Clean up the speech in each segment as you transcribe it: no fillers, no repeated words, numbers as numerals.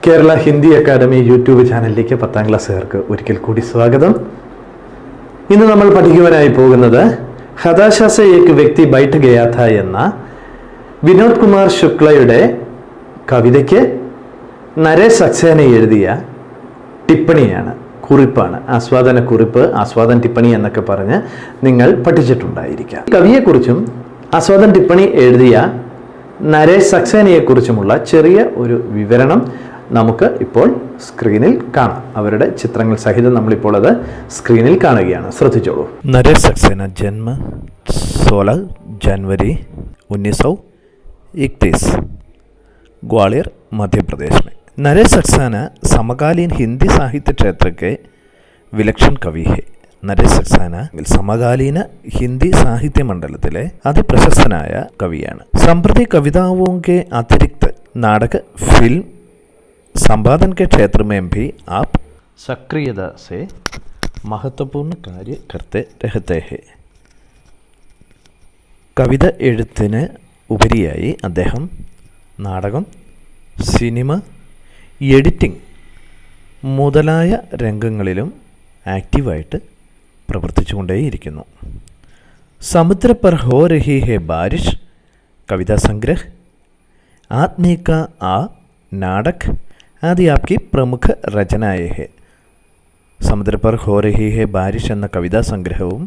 Kerala Hindi academy YouTube ചാനലിലേക്ക് 10ാം ക്ലാസ്സുകാർക്ക് ഒരിക്കൽ കൂടി സ്വാഗതം. ഇന്ന് നമ്മൾ പഠിക്കുവാനായി പോകുന്നത് ഹതാശ സേ ഏക് വ്യക്തി ബൈഠ് ഗയാ ഥാ എന്ന വിനോദ് കുമാർ ശുക്ലയുടെ കവിതയ്ക്ക് നരേഷ് സക്സേന എഴുതിയ ടിപ്പണിയാണ്, കുറിപ്പാണ്. ആസ്വാദന കുറിപ്പ്, ആസ്വാദന ടിപ്പണി എന്നൊക്കെ പറഞ്ഞ് നിങ്ങൾ പഠിച്ചിട്ടുണ്ടായിരിക്കാം. കവിയെക്കുറിച്ചും ആസ്വാദന ടിപ്പണി എഴുതിയ നരേഷ് സക്സേനയെക്കുറിച്ചുമുള്ള ചെറിയ ഒരു വിവരണം നമുക്ക് ഇപ്പോൾ സ്ക്രീനിൽ കാണാം. അവരുടെ ചിത്രങ്ങൾ സഹിതം നമ്മളിപ്പോൾ അത് സ്ക്രീനിൽ കാണുകയാണ്. ശ്രദ്ധിച്ചോളൂ. नरेश सक्सेना जन्म 16 जनवरी 1931 ग्वालियर मध्य प्रदेश में. नरेश सक्सेना समकालीन हिंदी साहित्य क्षेत्र के विलक्षण कवि है. നരേഷ് സക്സേന സമകാലീന ഹിന്ദി സാഹിത്യ മണ്ഡലത്തിലെ അതിപ്രശസ്തനായ കവിയാണ്. സംപ്രതി കവിതാओं के अतिरिक्त नाटक, फिल्म, संपादन के क्षेत्र में भी आप सक्रियता से महत्वपूर्ण कार्य करते रहते हैं. കവിത എഴുത്തിന് ഉപരിയായി അദ്ദേഹം നാടകം, സിനിമ, എഡിറ്റിംഗ് മുതലായ രംഗങ്ങളിലും ആക്റ്റീവായിട്ട് പ്രവർത്തിച്ചുകൊണ്ടേയിരിക്കുന്നു. സമുദ്ര पर हो रही है बारिश कविता संग्रह, आदमी का आ नाटक आदि आपकी प्रमुख रचनाएं हैं. സമുദ്ര पर हो रही है बारिश എന്ന കവിതാ സംഗ്രഹവും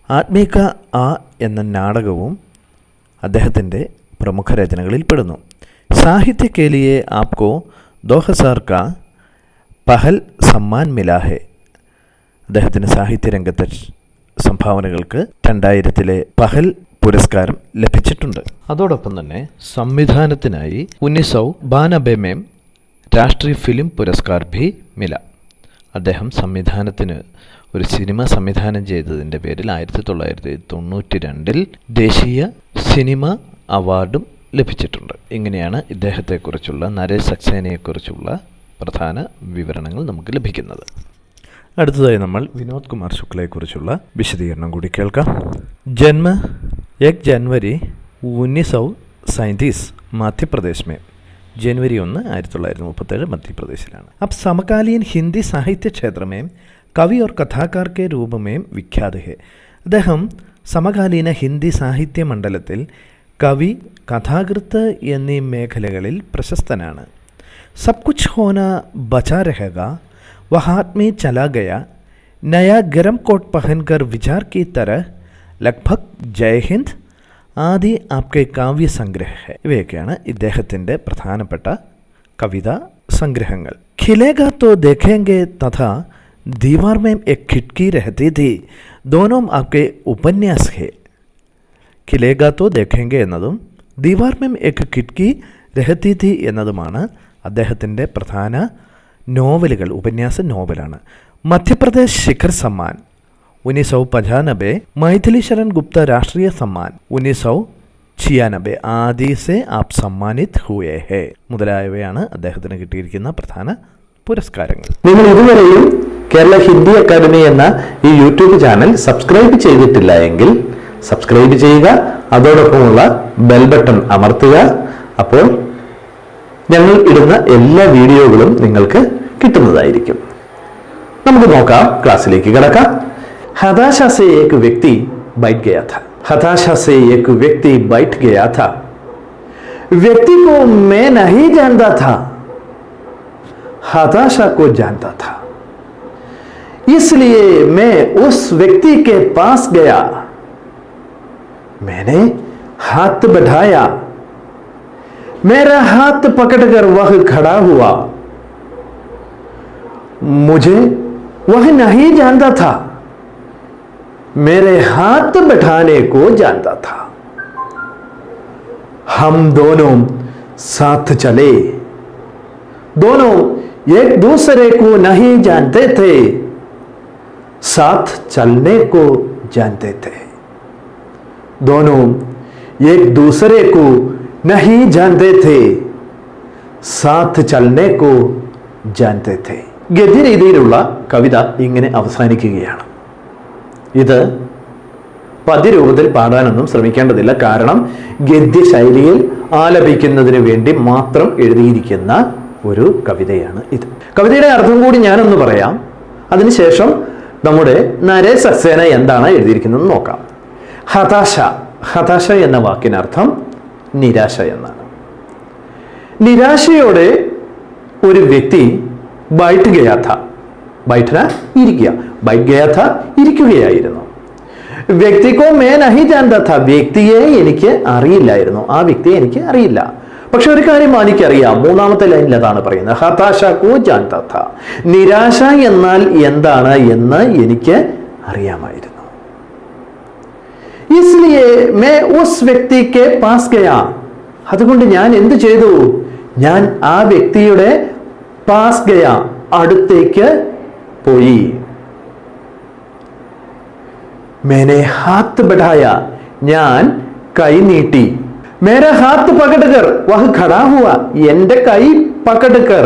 ആദ്മി കാ ആ എന്ന നാടകവും അദ്ദേഹത്തിൻ്റെ പ്രമുഖ രചനകളിൽ പെടുന്നു. സാഹിത്യ के लिए आपको 2000 का പഹൽ സമ്മാൻ മിലാ ഹെ. അദ്ദേഹത്തിന് സാഹിത്യരംഗത്തെ സംഭാവനകൾക്ക് 2000 പഹൽ പുരസ്കാരം ലഭിച്ചിട്ടുണ്ട്. അതോടൊപ്പം തന്നെ സംവിധാനത്തിനായി 1992 में രാഷ്ട്രീയ ഫിലിം പുരസ്കാർ ഭി മില. അദ്ദേഹം സംവിധാനത്തിന് ഒരു സിനിമ സംവിധാനം ചെയ്തതിൻ്റെ പേരിൽ 1992 ദേശീയ സിനിമ അവാർഡും ലഭിച്ചിട്ടുണ്ട്. ഇങ്ങനെയാണ് ഇദ്ദേഹത്തെക്കുറിച്ചുള്ള, നരേഷ് സക്സേനയെക്കുറിച്ചുള്ള പ്രധാന വിവരണങ്ങൾ നമുക്ക് ലഭിക്കുന്നത്. അടുത്തതായി നമ്മൾ വിനോദ് കുമാർ ശുക്ലയെക്കുറിച്ചുള്ള വിശദീകരണം കൂടി കേൾക്കാം. ജന്മ 1 जनवरी 1937 मध्यप्रदेश में. जनवरी 1 1937 मध्यप्रदेशिലാണ്. अब समकालीन हिंदी साहित्य क्षेत्र में कवि और कथाकार के रूप में विख्यात है. അദ്ദേഹം സമകാലീന ഹിന്ദി സാഹിത്യ മണ്ഡലത്തിൽ കവി, കഥാകൃത്ത് എന്നീ മേഖലകളിൽ പ്രശസ്തനാണ്. सब कुछ होना बचा रहेगा, वह हाथ में चला गया, नया गरम कोट पहनकर विचार की तरह, लगभग जय ഹിന്ദ് ആദി ആപ്കെ കാവ്യ സംഗ്രഹ. ഇവയൊക്കെയാണ് ഇദ്ദേഹത്തിൻ്റെ പ്രധാനപ്പെട്ട കവിതാ സംഗ്രഹങ്ങൾ. ഖിലേഗാ തോ ദേഖേംഗെ തഥാ ദീവാർ മേം എക് ഖിഡ്കി രഹതി ഥി ദോനോം ആപ്കെ ഉപന്യാസ് ഹെ. ഖിലേഗാ തോ ദേഖേംഗെ എന്നതും ദീവാർ മേം എക് ഖിഡ്കി രഹതി ഥി എന്നതുമാണ് അദ്ദേഹത്തിൻ്റെ പ്രധാന നോവലുകൾ, ഉപന്യാസ നോവലാണ്. മധ്യപ്രദേശ് ശിഖർ സമ്മാൻ 1995, मैथिली शरण गुप्ता राष्ट्रीय सम्मान 1996 ആദി സെ ആപ് സമ്മാനിത് ഹുവേ ഹേ മുതലായവയാണ് അദ്ദേഹത്തിന് കിട്ടിയിരിക്കുന്ന പ്രധാന പുരസ്കാരങ്ങൾ. നിങ്ങൾ ഇതുവരെയും കേരള ഹിന്ദി അക്കാദമി എന്ന ഈ യൂട്യൂബ് ചാനൽ സബ്സ്ക്രൈബ് ചെയ്തിട്ടില്ല എങ്കിൽ സബ്സ്ക്രൈബ് ചെയ്യുക, അതോടൊപ്പമുള്ള ബെൽ ബട്ടൺ അമർത്തുക. അപ്പോൾ ഞങ്ങൾ ഇടുന്ന എല്ലാ വീഡിയോകളും നിങ്ങൾക്ക് കിട്ടുന്നതായിരിക്കും. നമുക്ക് നോക്കാം, ക്ലാസ്സിലേക്ക് കിടക്കാം. हताशा से एक व्यक्ति बैठ गया था. हताशा से एक व्यक्ति बैठ गया था. व्यक्ति को मैं नहीं जानता था, हताशा को जानता था. इसलिए मैं उस व्यक्ति के पास गया. मैंने हाथ बढ़ाया. मेरा हाथ पकड़कर वह खड़ा हुआ. मुझे वह नहीं जानता था, मेरे हाथ बैठाने को जानता था. हम दोनों साथ चले. दोनों एक दूसरे को नहीं जानते थे, साथ चलने को जानते थे. दोनों एक दूसरे को नहीं जानते थे, साथ चलने को जानते थे. ഗദ്യരീതിയിലുള്ള കവിത ഇങ്ങനെ അവസാനിക്കുകയാണ്. ഇത് പദ്യരൂപത്തിൽ പാടാനൊന്നും ശ്രമിക്കേണ്ടതില്ല. കാരണം ഗദ്യശൈലിയിൽ ആലപിക്കുന്നതിന് വേണ്ടി മാത്രം എഴുതിയിരിക്കുന്ന ഒരു കവിതയാണ് ഇത്. കവിതയുടെ അർത്ഥം കൂടി ഞാനൊന്ന് പറയാം, അതിനുശേഷം നമ്മുടെ നരേഷ് സക്സേന എന്താണ് എഴുതിയിരിക്കുന്നത് നോക്കാം. ഹതാശ എന്ന വാക്കിനർത്ഥം നിരാശ എന്നാണ്. നിരാശയോടെ ഒരു വ്യക്തി ബൈഠ് ഗയാ ഥാ, ബൈഠന ഇരിക്കുക, ബൈഠ് ഗയാ ഥാ ഇരിക്കുകയായിരുന്നു. വ്യക്തിക്കോ മേ നഹി ജാനതാ ഥാ, വ്യക്തിയെ എനിക്ക് അറിയില്ലായിരുന്നു, ആ വ്യക്തിയെ എനിക്ക് അറിയില്ല. പക്ഷെ ഒരു കാര്യം എനിക്കറിയാം, മൂന്നാമത്തെ ലൈനിൽ അതാണ് പറയുന്നത്, ഹതാശ കോ ജാനതാ ഥാ, നിരാശ എന്നാൽ എന്താണ് എന്ന് എനിക്ക് അറിയാമായിരുന്നു. ഇസ്ലിയേ മേ ഉസ് വ്യക്തി കെ പാസ് ഗയാ, അതുകൊണ്ട് ഞാൻ എന്ത് ചെയ്തു, ഞാൻ ആ വ്യക്തിയുടെ പാസ് ഗയാ, അടുത്തേക്ക് പോയി. മേനെ ഹാത്ത് ബഢായ, ഞാൻ കൈ നീട്ടി. മേരാ ഹാത്ത് പകഡ്കർ വഹ് ഖടാ ഹുവ, എന്റെ കൈ പകഡ്കർ,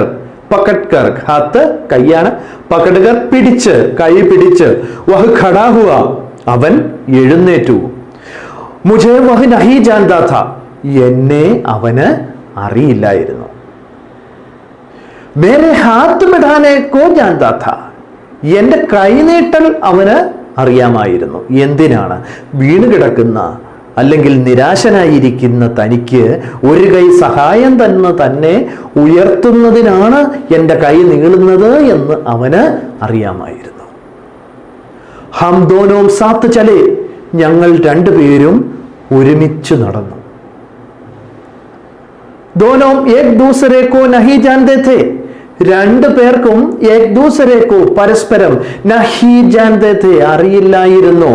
പകഡ്കർ ഹാത്ത് കൈയാണ്, പകഡ്കർ പിടിച്ച്, കൈ പിടിച്ച്, വഹ് ഖടാ ഹുവ അവൻ എഴുന്നേറ്റു. മുझे വഹ് നഹി ജാനതാ ഥാ, എന്നെ അവന് അറിയില്ലായിരുന്നു. മേരെ ഹാത്ത് ബിഠാനെ കോ ജാനതാ ഥാ, എന്റെ കൈനീട്ടൽ അവന് അറിയാമായിരുന്നു. എന്തിനാണ്? വീണ് കിടക്കുന്ന അല്ലെങ്കിൽ നിരാശനായിരിക്കുന്ന തനിക്ക് ഒരു കൈ സഹായം തന്നെ ഉയർത്തുന്നതിനാണ് എൻ്റെ കൈ നീളുന്നത് എന്ന് അവന് അറിയാമായിരുന്നു. ഹം ദോനോ സാത്ത് ചലേ, ഞങ്ങൾ രണ്ടുപേരും ഒരുമിച്ച് നടന്നു. ദോനോ ഏക് ദൂസരെ കോ നഹി ജാനതേ ഥേ, രണ്ടു പേർക്കും ഏക് ദൂസരെ കോ പരസ്പരം നഹി ജാനതേ ഥേ, അറിയില്ലായിരുന്നു.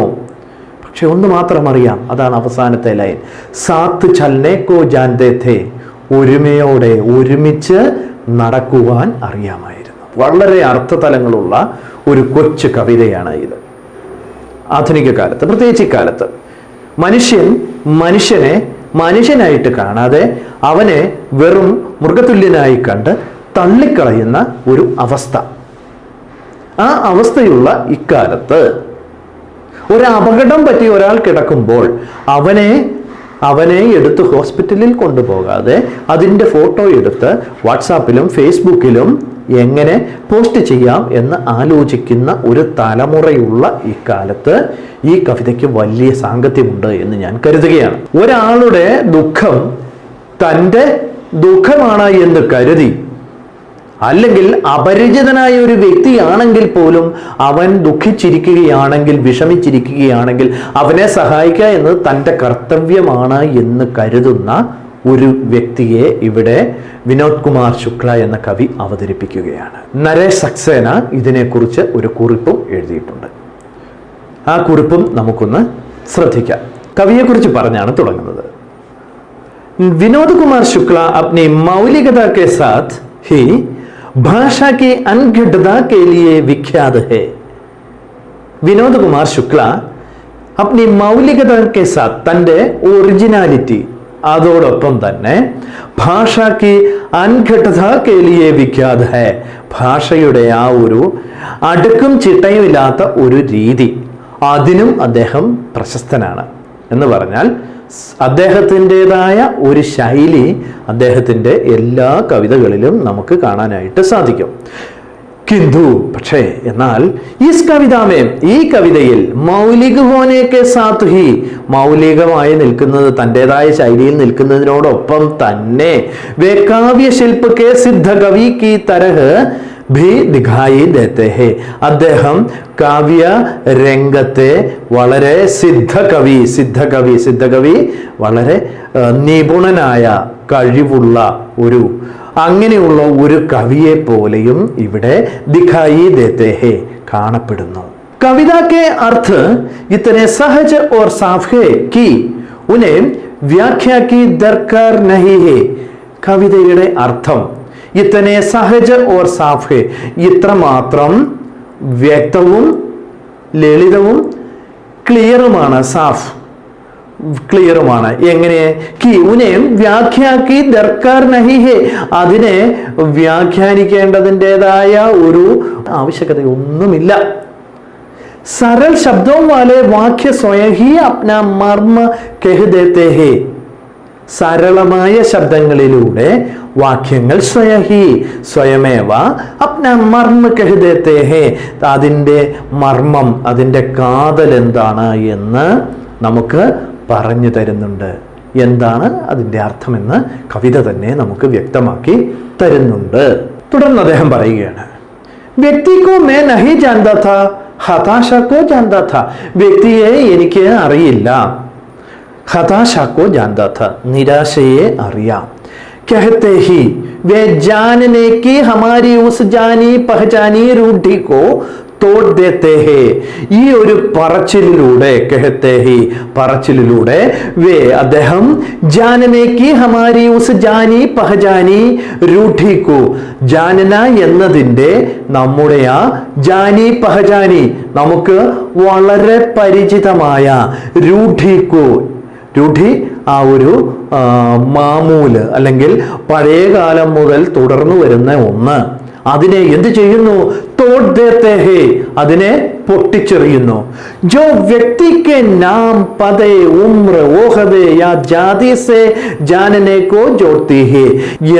പക്ഷെ ഒന്ന് മാത്രം അറിയാം, അതാണ് അവസാനത്തെ ലൈൻ, സാത്ത് ചലനെ കോ ജാനതേ ഥേ, ഒരുമയോടെ ഒരുമിച്ച് നടക്കുവാൻ അറിയാമായിരുന്നു. വളരെ അർത്ഥതലങ്ങളുള്ള ഒരു കൊച്ചു കവിതയാണ് ഇത്. ആധുനിക കാലത്ത്, പ്രത്യേകിച്ച് ഇക്കാലത്ത്, മനുഷ്യനെ മനുഷ്യനായിട്ട് കാണാതെ അവനെ വെറും മൃഗതുല്യനായി കണ്ട് തള്ളിക്കളയുന്ന ഒരു അവസ്ഥ. ആ അവസ്ഥയുള്ള ഇക്കാലത്ത് ഒരു അപകടം പറ്റി ഒരാൾ കിടക്കുമ്പോൾ അവനെ എടുത്ത് ഹോസ്പിറ്റലിൽ കൊണ്ടുപോകാതെ അതിൻ്റെ ഫോട്ടോ എടുത്ത് വാട്സാപ്പിലും ഫേസ്ബുക്കിലും എങ്ങനെ പോസ്റ്റ് ചെയ്യാം എന്ന് ആലോചിക്കുന്ന ഒരു തലമുറയുള്ള ഇക്കാലത്ത് ഈ കവിതയ്ക്ക് വലിയ സാങ്കത്യമുണ്ട് എന്ന് ഞാൻ കരുതുകയാണ്. ഒരാളുടെ ദുഃഖം തൻ്റെ ദുഃഖമാണ് എന്ന് കരുതി, അല്ലെങ്കിൽ അപരിചിതനായ ഒരു വ്യക്തിയാണെങ്കിൽ പോലും അവൻ ദുഃഖിച്ചിരിക്കുകയാണെങ്കിൽ, വിഷമിച്ചിരിക്കുകയാണെങ്കിൽ അവനെ സഹായിക്കുക എന്നത് തൻ്റെ കർത്തവ്യമാണ് എന്ന് കരുതുന്ന ഒരു വ്യക്തിയെ ഇവിടെ വിനോദ് കുമാർ ശുക്ല എന്ന കവി അവതരിപ്പിക്കുകയാണ്. നരേഷ് സക്സേന ഇതിനെക്കുറിച്ച് ഒരു കുറിപ്പും എഴുതിയിട്ടുണ്ട്. ആ കുറിപ്പും നമുക്കൊന്ന് ശ്രദ്ധിക്കാം. കവിയെക്കുറിച്ച് പറഞ്ഞാണ് തുടങ്ങുന്നത്. വിനോദ് കുമാർ ശുക്ല अपनी मौलिकता के साथ ही भाषा की अनघटता के लिए विख्यात है. വിനോദ് കുമാർ ശുക്ല अपनी मौलिकता के साथ, തൻ്റെ ഒറിജിനാലിറ്റി, അതോടൊപ്പം തന്നെ ഭാഷയ്ക്ക് അൻഘടത കെ ലിയെ വിഖ്യാത ഹൈ, ഭാഷയുടെ ആ ഒരു അടുക്കും ചിട്ടയും ഇല്ലാത്ത ഒരു രീതി, അതിനും അദ്ദേഹം പ്രശസ്തനാണ്. എന്ന് പറഞ്ഞാൽ അദ്ദേഹത്തിൻ്റെതായ ഒരു ശൈലി അദ്ദേഹത്തിൻ്റെ എല്ലാ കവിതകളിലും നമുക്ക് കാണാനായിട്ട് സാധിക്കും. കിന്തു പക്ഷേ എന്നാൽ ഈ കവിതയിൽ മൗലിക ഹോനേക്കെ സാത്ത് ഹി, മൗലികമായി നിൽക്കുന്നത്, തൻ്റെതായ ശൈലിയിൽ നിൽക്കുന്നതിനോടൊപ്പം തന്നെ വേ കാവ്യ ശില്പ കെ സിദ്ധ കവി കി തരഹ് ഭി ദിഖായി ദേത്തെ ഹേ, അദ്ദേഹം കാവ്യ രംഗത്തെ വളരെ സിദ്ധകവി വളരെ നിപുണനായ കഴിവുള്ള അങ്ങനെയുള്ള ഒരു കവിയെ പോലെയും ഇവിടെ ദിഖായി ദേത്തെ ഹേ കാണപ്പെടുന്നു. കവിത കെ അർത്ഥ ഇത്തനെ സഹജ ഓർ സാഫ് ഹേ കി ഉനെ വ്യാഖ്യ കി ദർക്കാർ നഹി ഹേ, കവിതയുടെ അർത്ഥം ഇത്തനെ സഹജ ഓർ സാഫ് ഹേ, ഇത്രമാത്രം വ്യക്തവും ലളിതവും ക്ലിയറുമാണ്. സാഫ് ക്ലിയറുമാണ്. എങ്ങനെ? കി ഉനേം വ്യാഖ്യാക്കി ദർക്കാർ നഹി ഹേ, അതിനെ വ്യാഖ്യാനിക്കേണ്ടതിൻ്റെതായ ഒരു ആവശ്യകതയൊന്നുമില്ല. सरल शब्दों वाले वाक्य स्वयं ही अपना मर्म कह देते हैं. സരളമായ ശബ്ദങ്ങളിലൂടെ വാക്യങ്ങൾ സ്വയമേവ അപ്ന മർമ്മ കഹ്ദേത്തെ ഹേ, അതിൻ്റെ മർമ്മം, അതിൻ്റെ കാതൽ എന്താണ് എന്ന് നമുക്ക് പറഞ്ഞു തരുന്നുണ്ട്. എന്താണ് അതിൻ്റെ അർത്ഥമെന്ന് കവിത തന്നെ നമുക്ക് വ്യക്തമാക്കി തരുന്നുണ്ട്. തുടർന്ന് അദ്ദേഹം പറയുകയാണ്, വ്യക്തിക്കോ മേ നഹി ജാൻതാ താ, ഹതാശക്കോ ജാൻതാ താ. വ്യക്തിയെ എനിക്ക് അറിയില്ല, ഹതാശക്കോ ജാൻതാ താ, നിരാശയെ അറിയാം. कहते ही वे जानने की हमारी उस जानी पहचानी रूढ़ी को തോട് ദേത്തെ ഹേ. ഈ ഒരു പറച്ചിലൂടെ, കഹത്തെ ഹി, പറച്ചിലൂടെ വേ, അദ്ദേഹം ജാനനേക്ക് ഹമാരി ഉസ് ജാനി പഹജാനി രൂഢിക്കു, ജാനന എന്നതിൻ്റെ നമ്മുടെ ആ ജാനി പഹജാനി, നമുക്ക് വളരെ പരിചിതമായ രൂഢിക്കു, രൂഢി ആ ഒരു മാമൂല് അല്ലെങ്കിൽ പഴയ കാലം മുതൽ തുടർന്നു വരുന്ന ഒന്ന്, അതിനെ എന്ത് ചെയ്യുന്നു? തോട് ദേത്തെ ഹേ, അതിനെ പൊട്ടിച്ചെറിയുന്നു. ജോ വ്യക്തിക്ക് നാം പദേ ഉമ്ര ഓഹദേ യാ ജാതി സേ ജാനനെ കോ ജോഡ്തി ഹേ.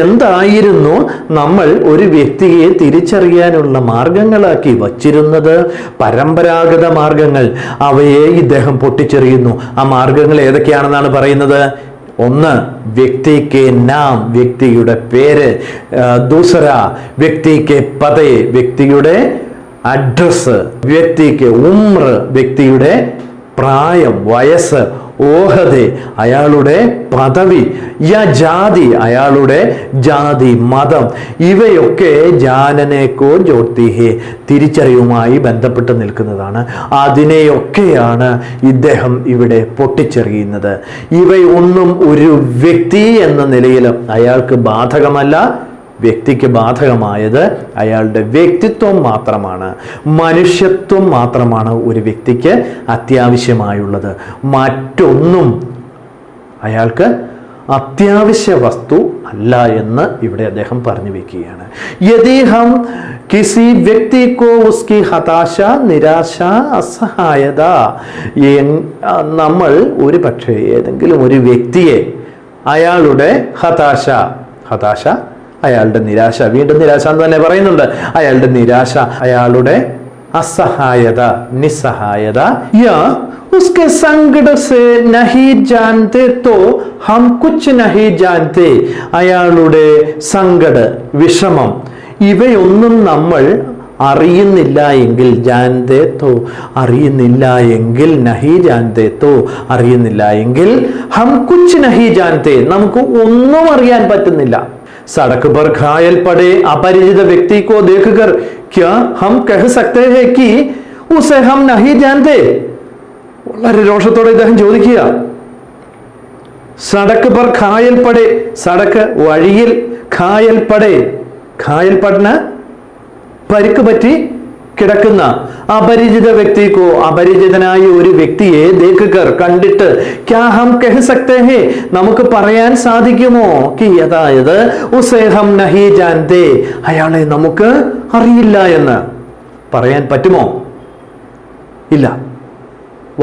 എന്തായിരുന്നു നമ്മൾ ഒരു വ്യക്തിയെ തിരിച്ചറിയാനുള്ള മാർഗങ്ങളാക്കി വച്ചിരുന്നത്? പരമ്പരാഗത മാർഗങ്ങൾ, അവയെ ഇദ്ദേഹം പൊട്ടിച്ചെറിയുന്നു. ആ മാർഗങ്ങൾ ഏതൊക്കെയാണെന്നാണ് പറയുന്നത്? ഒന്ന്, വ്യക്തിക്ക് നാം, വ്യക്തിയുടെ പേര്. ദൂസര, വ്യക്തിക്ക് പദേ, വ്യക്തിയുടെ അഡ്രസ്. വ്യക്തിക്ക് ഉമ്ര, വ്യക്തിയുടെ പ്രായം, വയസ്സ്. ഓഹദെ, അയാളുടെ പദവി. യ ജാതി, അയാളുടെ ജാതി, മതം. ഇവയൊക്കെ ജാനനേക്കോ ജ്യോതിഹേ, തിരിച്ചറിവുമായി ബന്ധപ്പെട്ട് നിൽക്കുന്നതാണ്. അതിനെയൊക്കെയാണ് ഇദ്ദേഹം ഇവിടെ പൊട്ടിച്ചെറിയുന്നത്. ഇവയൊന്നും ഒരു വ്യക്തി എന്ന നിലയിൽ അയാൾക്ക് ബാധകമല്ല. വ്യക്തിക്ക് ബാധകമായത് അയാളുടെ വ്യക്തിത്വം മാത്രമാണ്, മനുഷ്യത്വം മാത്രമാണ് ഒരു വ്യക്തിക്ക് അത്യാവശ്യമായുള്ളത്. മറ്റൊന്നും അയാൾക്ക് അത്യാവശ്യ വസ്തു അല്ല എന്ന് ഇവിടെ അദ്ദേഹം പറഞ്ഞു വെക്കുകയാണ്. യദി ഹം കിസി വ്യക്തി കോ ഉസ്കി ഹതാശ, നിരാശ, അസഹായത, നമ്മൾ ഒരു പക്ഷേ ഏതെങ്കിലും ഒരു വ്യക്തിയെ അയാളുടെ ഹതാശ അയാളുടെ നിരാശ, വീണ്ടും നിരാശ എന്ന് തന്നെ പറയുന്നുണ്ട്, അയാളുടെ നിരാശ, അയാളുടെ അസഹായത, നിസ്സഹായത, യാ उसके संकट से नहीं जानते तो हम कुछ नहीं जानते, അയാളുടെ സങ്കട, വിഷമം, ഇവയൊന്നും നമ്മൾ അറിയുന്നില്ല എങ്കിൽ, ജാൻതേ തോ, അറിയുന്നില്ല എങ്കിൽ, നഹി ജാൻതേ തോ, അറിയുന്നില്ല എങ്കിൽ, ഹം കുച്ച് നഹി ജാൻതേ, നമുക്ക് ഒന്നും അറിയാൻ പറ്റുന്നില്ല. सड़क पर घायल पड़े अपरिचित व्यक्ति को देखकर क्या हम कह सकते हैं कि उसे हम नहीं जानते? വളരെ രോഷത്തോടെ ഇദ്ദേഹം ചോദിക്കുക, സടക്ക് പർ ഘായൽ പടേ, സടക്ക് വഴിയിൽ, ഘായൽ പടേ, ഘായൽ പടന പരിക്ക് പറ്റി കിടക്കുന്ന അപരിചിത വ്യക്തിക്കോ, അപരിചിതനായ ഒരു വ്യക്തിയെ ദേഖകർ, കണ്ടിട്ട്, ക്യാ ഹം കഹ് സക്തേ ഹേ, നമുക്ക് പറയാൻ സാധിക്കുമോ? കി, അതായത് ഉസേ ഹം നഹി ജാൻതേ, അയാളെ നമുക്ക് അറിയില്ല എന്ന് പറയാൻ പറ്റുമോ? ഇല്ല.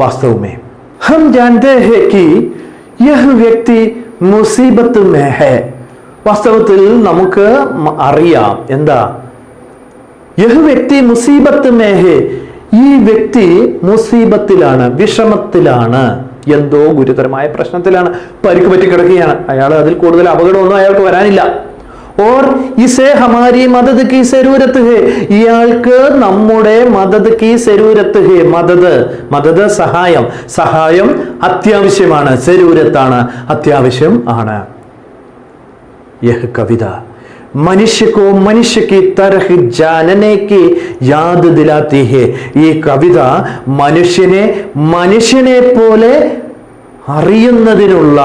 വാസ്തവമേ ഹം ജാൻതേ ഹേ കി യഹ് വ്യക്തി മുസീബത്ത് മേ ഹേ, വാസ്തവത്തിൽ നമുക്ക് അറിയാം. എന്താ? യഹ് വ്യക്തി മുസീബത്ത് മേ ഹേ, ഈ വ്യക്തി മുസീബത്തിലാണ്, വിഷമത്തിലാണ്, എന്തോ ഗുരുതരമായ പ്രശ്നത്തിലാണ്, പരിക്ക് പറ്റി കിടക്കുകയാണ്. അയാൾ അതിൽ കൂടുതൽ അപകടമൊന്നും അയാൾക്ക് വരാനില്ല. ഓർ ഇസേ ഹമാരി മദദ് കി സരൂരത്ത് ഹേ, ഇയാൾക്ക് നമ്മുടെ മദദ് കി സരൂരത്ത് ഹേ, മദദ് സഹായം, സഹായം അത്യാവശ്യമാണ്, സരൂരത്താണ്, അത്യാവശ്യം ആണ്. യഹ് കവിത മനുഷ്യ കോ മനുഷ്യ की तरह जानने की याद दिलाती है, ഈ കവിത മനുഷ്യനെ പോലെ അറിയുന്നതിനുള്ള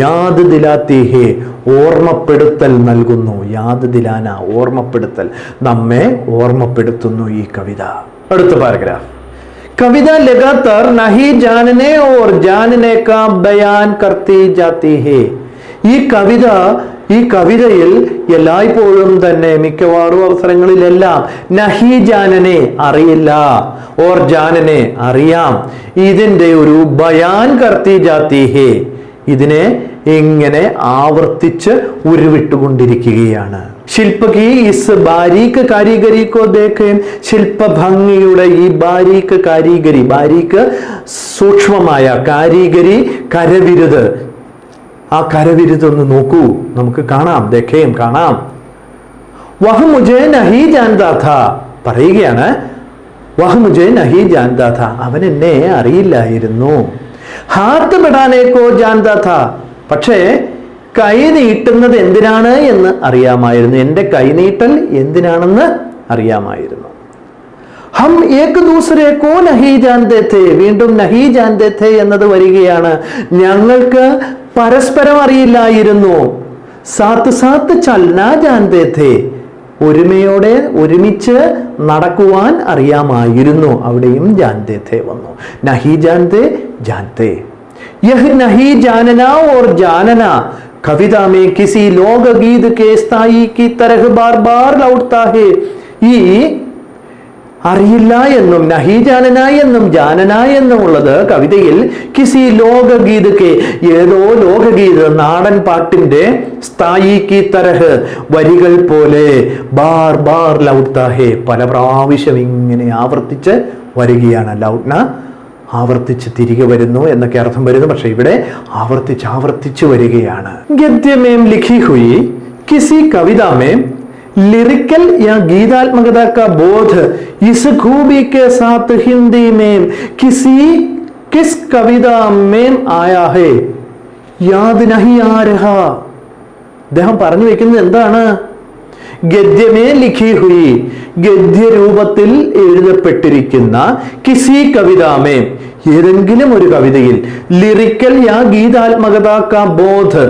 യാദ് ദിലാത്തി ഹേ, ഓർമ്മപ്പെടുത്തൽ നൽകുന്നു. യാദ് ദിലാന, ഓർമ്മപ്പെടുത്തൽ, നമ്മെ ഓർമ്മപ്പെടുത്തുന്നു ഈ കവിത. അടുത്ത പാരഗ്രാഫ്, കവിത ലഗാതാർ നഹി ജാനനെ ഓർ ജാനനെ കാ ബയാൻ കർത്തി ജാത്തി ഹേ. ഈ കവിതയിൽ എല്ലായ്പ്പോഴും തന്നെ, മിക്കവാറും അവസരങ്ങളിലെല്ലാം, നഹി ജാനനെ, അറിയില്ല, ഓർ ജാനനെ, അറിയാം, ഇതിൻ്റെ ഒരു ബയാൻ കർത്തി ജാത്തി ഹേ, ഇതിനെ ഇങ്ങനെ ആവർത്തിച്ച് ഉരുവിട്ടുകൊണ്ടിരിക്കുകയാണ്. ശില്പകി ഇസ് ബാരീക്ക് കാരിഗരി കോ ദേഖേം, ശില്പഭംഗിയുടെ ഈ ബാരീക്ക് കാരിഗരി, ബാരീക്ക് സൂക്ഷ്മമായ, കാരിഗരി കരവിരുത്, ആ കരവിരുതൊന്ന് നോക്കൂ, നമുക്ക് കാണാം, ദേഖേം കാണാം. വഹ് മുജേ നഹി ജാൻതാ ഥാ, പറയുകയാണ്, വഹ് മുജേ നഹി ജാൻതാ ഥാ, അവൻ എന്നെ അറിയില്ലായിരുന്നു. ഹാത്ത് ബിടാനെ കോ ജാൻതാ ഥാ, പക്ഷേ കൈ നീട്ടുന്നത് എന്തിനാണ് എന്ന് അറിയാമായിരുന്നു, എൻ്റെ കൈനീട്ടൽ എന്തിനാണെന്ന് അറിയാമായിരുന്നു. ഹം ഏക് ദൂസരെ കോ നഹി ജാൻതേ ഥേ, വീണ്ടും നഹി ജാൻതേ ഥേ എന്നത് വരികയാണ്. ഞങ്ങൾക്ക് പരസ്പരം അറിയില്ലായിരുന്നു. സാത്ത് സാത്ത് ചൽനാ ജാൻതേ ഥേ, ഒരുമയോടെ ഒരുമിച്ച് നടക്കുവാൻ അറിയാമായിരുന്നു. അവിടെയും ജാൻതേ ഥേ വന്നു. നഹി ജാൻതേ ജാൻതേ, യഹ് നഹി ജാനന ഓർ ജാനന കവിത മേ കിസി ലോകഗീത് കെ സ്ഥായി കി തരഹ് ബാർ ബാർ ലൗട്താ ഹേ. ഈ അറിയില്ല എന്നും നഹി ജാനന എന്നും ജാനന എന്നും ഉള്ളത് കവിതയിൽ കിസി ലോകഗീത് കെ, ഏതോ ലോകഗീത്, നാടൻ പാട്ടിന്റെ സ്ഥായി കി തരഹ്, വരികൾ പോലെ, ബാർ ബാർ ലൗട്താ ഹേ, പല പ്രാവശ്യം ഇങ്ങനെ ആവർത്തിച്ച് വരികയാണ്. ലൗട്ന ആവർത്തിച്ച് തിരികെ വരുന്നു എന്നൊക്കെ അർത്ഥം വരുന്നു. പക്ഷെ ഇവിടെ ആവർത്തിച്ച് വരികയാണ്. ഗദ്യമേം ലിഖി ഹുയി കിസി കവിതാമേം लिरिकल या गीतात्मकता का बोध इस खूबी के साथ हिंदी में किस कविता में आया है याद नहीं आ रहा. അദ്ദേഹം പറഞ്ഞു വെക്കുന്നത് എന്താണ്? ഗദ്യമേ ലിഖി ഹുയി, ഗദ്യരൂപത്തിൽ എഴുതപ്പെട്ടിരിക്കുന്ന, കിസി കവിതാമേ, ഏതെങ്കിലും ഒരു കവിതയിൽ, ലിറിക്കൽ യാ ഗീതാത്മകത കാ ബോധ്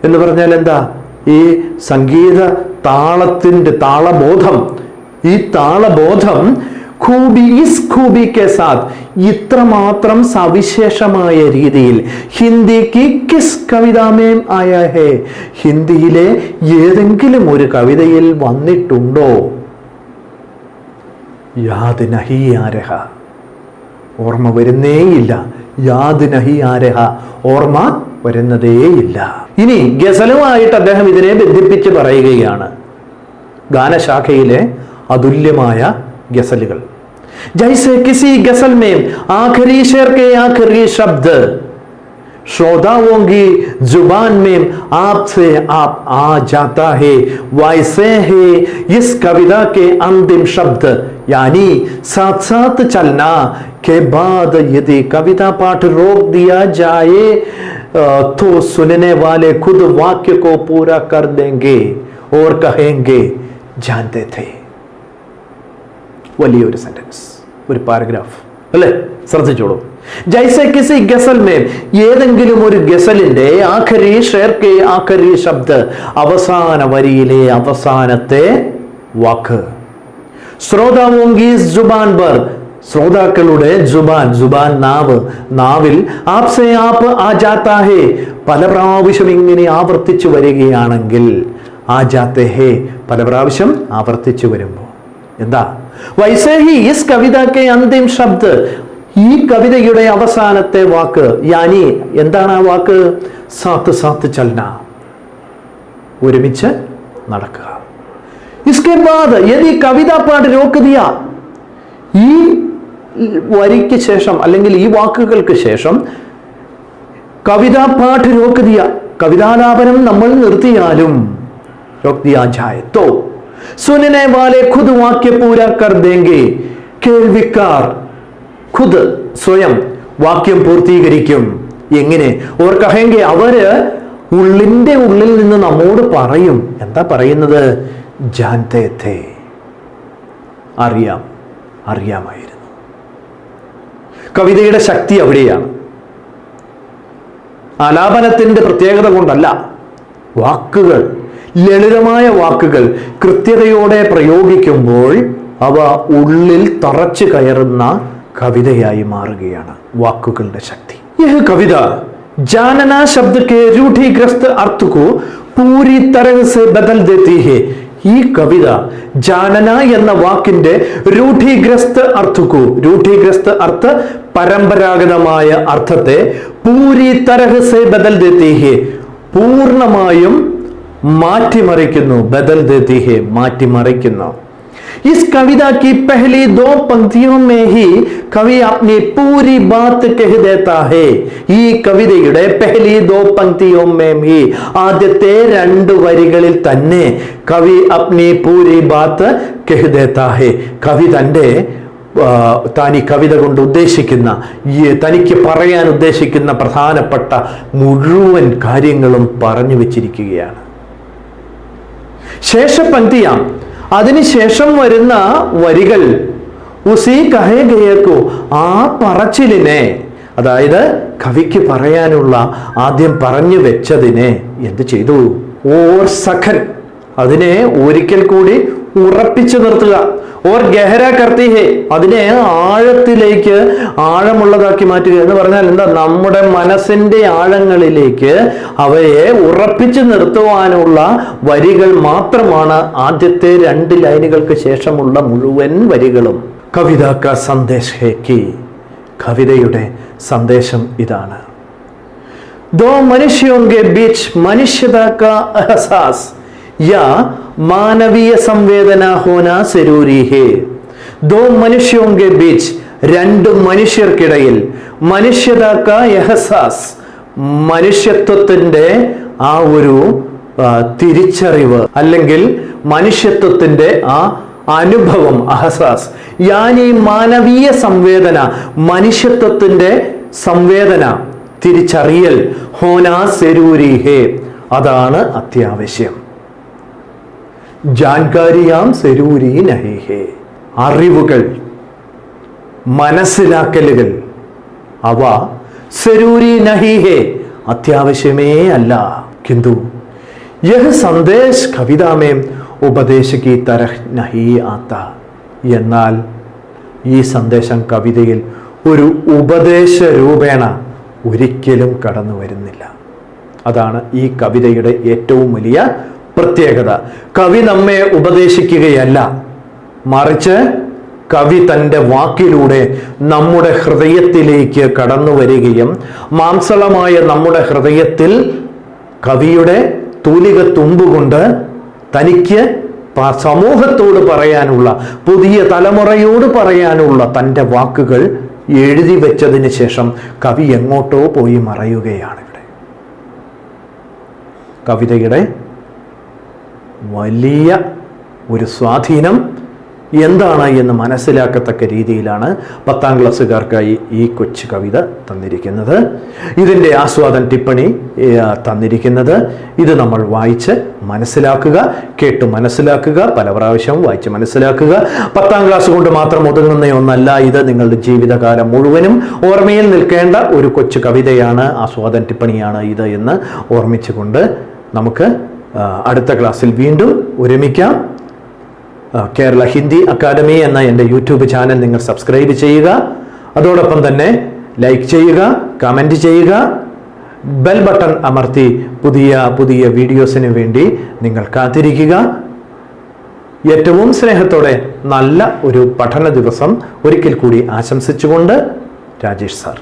എന്ന് പറഞ്ഞാൽ എന്താ? ഈ സംഗീത താളത്തിന്റെ താളബോധം, ഈ താളബോധം ഖൂബി കെ സാത്ത്, ഇത്രമാത്രം സവിശേഷമായ രീതിയിൽ ഹിന്ദിക്ക് കിസ് കവിതാമേം ആയാ ഹേ, ഹിന്ദിയിലെ ഏതെങ്കിലും ഒരു കവിതയിൽ വന്നിട്ടുണ്ടോ? യാദ് നഹി ആ രഹ, ഓർമ്മ വരുന്നേയില്ല. യാദ് നഹി ആ രഹ, ഓർമ്മ വരുന്നതേയില്ല. ഇനി ഗസലുമായിട്ട് അദ്ദേഹം ഇതിനെ ബന്ധിപ്പിച്ച് പറയുകയാണ്. ഗാനശാഖയിലെ അതുല്യമായ ഗസലുകൾ. ജൈസെ കിസി ഗസൽ में आखिरी शेर के आखिरी शब्द श्रोताओं की जुबान में आपसे आप आ जाता है, वैसे है इस कविता के अंतिम शब्द, यानी साथ साथ चलना के बाद यदि कविता पाठ रोक दिया जाए तो सुनने वाले खुद वाक्य को पूरा कर देंगे और कहेंगे जानते थे. വലിയൊരു സെന്റൻസ്, ഒരു പാരഗ്രാഫ് അല്ലേ? ശ്രദ്ധിച്ചോളൂ. ജൈസെ കിസി ഗസൽ മേ, ഏതെങ്കിലും ഒരു ഗസലിന്റെ ആഖരി ഷേർ കെ ആഖരി ശബ്ദ്, അവസാന വരിയിലെ അവസാനത്തെ വാക്ക്. ശ്രോതാവോങ്കി ജുബാൻ ബർ, ശ്രോതാക്കളുടെ ജുബാൻ നാവ്, നാവിൽ ആപ്സെ ആപ്പ് ആ ജാത്താ ഹേ, പല പ്രാവശ്യം ഇങ്ങനെ ആവർത്തിച്ചു വരികയാണെങ്കിൽ, ആ ജാത്തേ ഹേ, പല പ്രാവശ്യം ആവർത്തിച്ചു വരുമ്പോൾ എന്താ? വൈസേ ഹി ഇസ് കവിത കെ അന്തിം ശബ്ദ്, ഈ കവിതയുടെ അവസാനത്തെ വാക്ക്, യാനി എന്താണ് ആ വാക്ക്? സാത്ത് സാത്ത് ചൽന, ഒരുമിച്ച് നടക്കുക. ഇസ്കെ ബാദ് യദി കവിത പാഠ് രോക്ക് ദിയ, ഈ വരിക്ക് ശേഷം അല്ലെങ്കിൽ ഈ വാക്കുകൾക്ക് ശേഷം കവിതാ പാഠ് രോക്ക് ദിയ, കവിതാലാപനം നമ്മൾ നിർത്തിയാലും, രോക്ക് ദിയ ജായേ തോ സുനനെ വാലെ ഖുദ് വാക്യ പൂരാ കർ ദേംഗെ, കേൾവിക്കാർ ഖുദ് സ്വയം വാക്യം പൂർത്തീകരിക്കും. എങ്ങനെ? ഓർ കഹേങ്കെ, അവര് ഉള്ളിന്റെ ഉള്ളിൽ നിന്ന് നമ്മോട് പറയും. എന്താ പറയുന്നത്? ജാൻതേ ഥേ, അറിയാമായിരുന്നു. കവിതയുടെ ശക്തി അവിടെയാണ്. ആലാപനത്തിന്റെ പ്രത്യേകത കൊണ്ടല്ല, വാക്കുകൾ, ലളിതമായ വാക്കുകൾ കൃത്യതയോടെ പ്രയോഗിക്കുമ്പോൾ അവ ഉള്ളിൽ തറച്ചു കയറുന്ന കവിതയായി മാറുകയാണ്. വാക്കുകളുടെ ശക്തി. യഹ് കവിത ജാനന ശബ്ദ കെ രൂഢീഗ്രസ്ത അർത്ഥ കോ പൂരി തരഹ് സെ ബദൽ ദേത്തി ഹേ. ഈ കവിത ജാനന എന്ന വാക്കിന്റെ രൂഢീഗ്രസ്ത അർത്ഥ പരമ്പരാഗതമായ അർത്ഥത്തെ പൂരി തരഹ് സെ ബദൽ ദേത്തി ഹെ, പൂർണ്ണമായും മാറ്റിമറിക്കുന്നു. ബദൽ ദേത്തി ഹെ, മാറ്റിമറിക്കുന്നു. इस कविता की पहली 2 पंक्तियों में ही कवि अपनी पूरी बात कह देता है. ഈ കവിതയുടെ पहली 2 पंक्तियों में ही, ആദ്യത്തെ 2 വരികളിൽ തന്നെ കവി अपनी पूरी बात कह देता है. കവി തന്റെ താൻ ഈ കവിത കൊണ്ട് ഉദ്ദേശിക്കുന്ന, തനിക്ക് പറയാൻ ഉദ്ദേശിക്കുന്ന പ്രധാനപ്പെട്ട മുഴുവൻ കാര്യങ്ങളും പറഞ്ഞു വെച്ചിരിക്കുകയാണ്. ശേഷപങ്ക്തിയാം, അതിനുശേഷം വരുന്ന വരികൾ ഉസി കഹേ ഗയക്കോ, ആ പറച്ചിലിനെ, അതായത് കവിക്ക് പറയാനുള്ള ആദ്യം പറഞ്ഞു വെച്ചതിനെ എന്ത് ചെയ്തു? ഓർ സഖൻ, അതിനെ ഒരിക്കൽ കൂടി ഉറപ്പിച്ചു നിർത്തുക. ഓർ ഗഹര കർത്തി ഹേ, അതിനെ ആഴത്തിലേക്ക്, ആഴമുള്ളതാക്കി മാറ്റുക എന്ന് പറഞ്ഞാൽ എന്താ? നമ്മുടെ മനസ്സിന്റെ ആഴങ്ങളിലേക്ക് അവയെ ഉറപ്പിച്ചു നിർത്തുവാനുള്ള വരികൾ മാത്രമാണ് ആദ്യത്തെ 2 ലൈനുകൾക്ക് ശേഷമുള്ള മുഴുവൻ വരികളും. കവിത കാ സന്ദേശ് ഹേ കി, കവിതയുടെ സന്ദേശം ഇതാണ്. ദോ മനുഷ്യോं के बीच मनुष्यता का एहसास या मानवीय संवेदना होना जरूरी है. दो मनुष्यों के बीच, 2 മനുഷ്യർക്കിടയിൽ, മനുഷ്യത കാ എഹസാസ്, മനുഷ്യത്വത്തിന്റെ ആ ഒരു തിരിച്ചറിവ് അല്ലെങ്കിൽ മനുഷ്യത്വത്തിന്റെ ആ അനുഭവം, അഹസാസ്, യാനി മാനവീയ സംവേദന, മനുഷ്യത്വത്തിന്റെ സംവേദന, തിരിച്ചറിയൽ, ഹോനാ സെരൂരി ഹേ, അതാണ് അത്യാവശ്യം. ജാൻകാരിയാം സെരൂരി നഹി ഹേ, അറിവുകൾ, മനസ്സിലാക്കലുകൾ, അവ സെരൂരി നഹി ഹേ, അത്യാവശ്യമേ അല്ല. കിന്തു യഹ് സന്ദേശ് കവിതാ മേം ഉപദേശ കി തരഹ് നഹി ആത്ത, എന്നാൽ ഈ സന്ദേശം കവിതയിൽ ഒരു ഉപദേശ രൂപേണ ഒരിക്കലും കടന്നു വരുന്നില്ല. അതാണ് ഈ കവിതയുടെ ഏറ്റവും വലിയ പ്രത്യേകത. കവി നമ്മെ ഉപദേശിക്കുകയല്ല, മറിച്ച് കവി തൻ്റെ വാക്കിലൂടെ നമ്മുടെ ഹൃദയത്തിലേക്ക് കടന്നു വരികയും മാംസളമായ നമ്മുടെ ഹൃദയത്തിൽ കവിയുടെ തൂലിക തുമ്പുകൊണ്ട് തനിക്ക് സമൂഹത്തോട് പറയാനുള്ള, പുതിയ തലമുറയോട് പറയാനുള്ള തൻ്റെ വാക്കുകൾ എഴുതി വെച്ചതിന് ശേഷം കവി എങ്ങോട്ടോ പോയി മറയുകയാണ്. ഇവിടെ കവിതയുടെ വലിയ ഒരു സ്വാധീനം എന്താണ് എന്ന് മനസ്സിലാക്കത്തക്ക രീതിയിലാണ് 10ാം ക്ലാസ്സുകാർക്കായി ഈ കൊച്ചു കവിത തന്നിരിക്കുന്നത്. ഇതിൻ്റെ ആസ്വാദന ടിപ്പണി തന്നിരിക്കുന്നത്. ഇത് നമ്മൾ വായിച്ച് മനസ്സിലാക്കുക, കേട്ട് മനസ്സിലാക്കുക, പല പ്രാവശ്യം വായിച്ച് മനസ്സിലാക്കുക. 10ാം ക്ലാസ് കൊണ്ട് മാത്രം ഒതുങ്ങുന്ന ഒന്നല്ല ഇത്. നിങ്ങളുടെ ജീവിതകാലം മുഴുവനും ഓർമ്മയിൽ നിൽക്കേണ്ട ഒരു കൊച്ചു കവിതയാണ്, ആസ്വാദന ടിപ്പണിയാണ് ഇത് എന്ന് ഓർമ്മിച്ചുകൊണ്ട് നമുക്ക് അടുത്ത ക്ലാസ്സിൽ വീണ്ടും ഒരുമിക്കാം. കേരള ഹിന്ദി അക്കാദമി എന്ന എൻ്റെ യൂട്യൂബ് ചാനൽ നിങ്ങൾ സബ്സ്ക്രൈബ് ചെയ്യുക. അതോടൊപ്പം തന്നെ ലൈക്ക് ചെയ്യുക, കമൻറ്റ് ചെയ്യുക, ബെൽ ബട്ടൺ അമർത്തി പുതിയ വീഡിയോസിന് വേണ്ടി നിങ്ങൾ കാത്തിരിക്കുക. ഏറ്റവും സ്നേഹത്തോടെ നല്ല ഒരു പഠന ദിവസം ഒരിക്കൽ കൂടി ആശംസിച്ചുകൊണ്ട് രാജേഷ് സാർ.